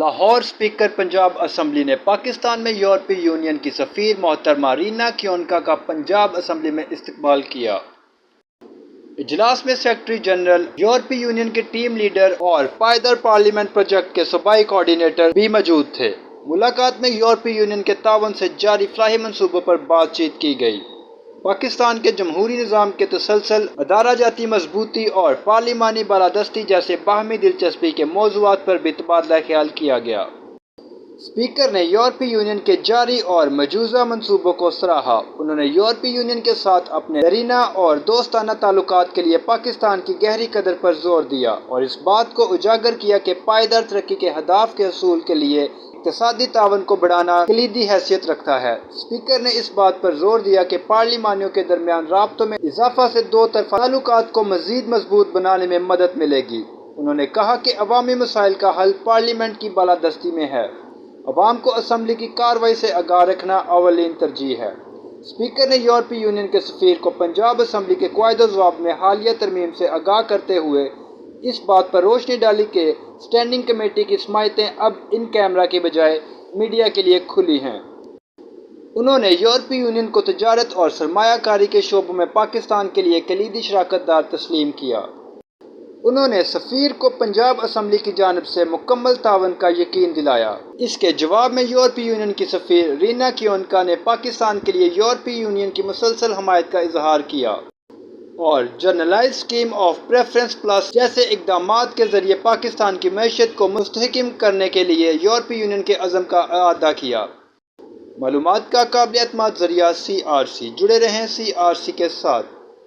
Lahore speaker Punjab assembly نے پاکستان میں یورپی یونین کی سفیر محترمہ رینا کیونکا کا پنجاب اسمبلی میں استقبال کیا۔ اجلاس میں سیکرٹری جنرل، یورپی یونین کے ٹیم لیڈر اور پائیدار پارلیمنٹ پروجیکٹ کے صوبائی کوآرڈینیٹر بھی موجود تھے۔ ملاقات میں یورپی یونین کے تعاون سے جاری فلاحی منصوبوں پر بات چیت کی گئی۔ پاکستان کے جمہوری نظام کے تسلسل، ادارہ جاتی مضبوطی اور پارلیمانی بالادستی جیسے باہمی دلچسپی کے موضوعات پر بھی تبادلہ خیال کیا گیا۔ اسپیکر نے یورپی یونین کے جاری اور مجوزہ منصوبوں کو سراہا۔ انہوں نے یورپی یونین کے ساتھ اپنے دیرینہ اور دوستانہ تعلقات کے لیے پاکستان کی گہری قدر پر زور دیا اور اس بات کو اجاگر کیا کہ پائیدار ترقی کے اہداف کے حصول کے لیے اقتصادی تعاون کو بڑھانا کلیدی حیثیت رکھتا ہے۔ اسپیکر نے اس بات پر زور دیا کہ پارلیمانیوں کے درمیان رابطوں میں اضافہ سے دو طرفہ تعلقات کو مزید مضبوط بنانے میں مدد ملے گی۔ انہوں نے کہا کہ عوامی مسائل کا حل پارلیمنٹ کی بالادستی میں ہے۔ عوام کو اسمبلی کی کارروائی سے آگاہ رکھنا اولین ترجیح ہے۔ اسپیکر نے یورپی یونین کے سفیر کو پنجاب اسمبلی کے قواعد و ضوابط میں حالیہ ترمیم سے آگاہ کرتے ہوئے اس بات پر روشنی ڈالی کہ اسٹینڈنگ کمیٹی کی سماعتیں اب ان کیمرہ کے بجائے میڈیا کے لیے کھلی ہیں۔ انہوں نے یورپی یونین کو تجارت اور سرمایہ کاری کے شعبوں میں پاکستان کے لیے کلیدی شراکت دار تسلیم کیا۔ انہوں نے سفیر کو پنجاب اسمبلی کی جانب سے مکمل تعاون کا یقین دلایا۔ اس کے جواب میں یورپی یونین کی سفیر رینا کیونکا نے پاکستان کے لیے یورپی یونین کی مسلسل حمایت کا اظہار کیا اور generalized scheme of preference plus جیسے اقدامات کے ذریعے پاکستان کی معیشت کو مستحکم کرنے کے لیے یورپی یونین کے عزم کا اعادہ کیا۔ معلومات کا قابل اعتماد ذریعہ CRC، جڑے رہیں CRC کے ساتھ۔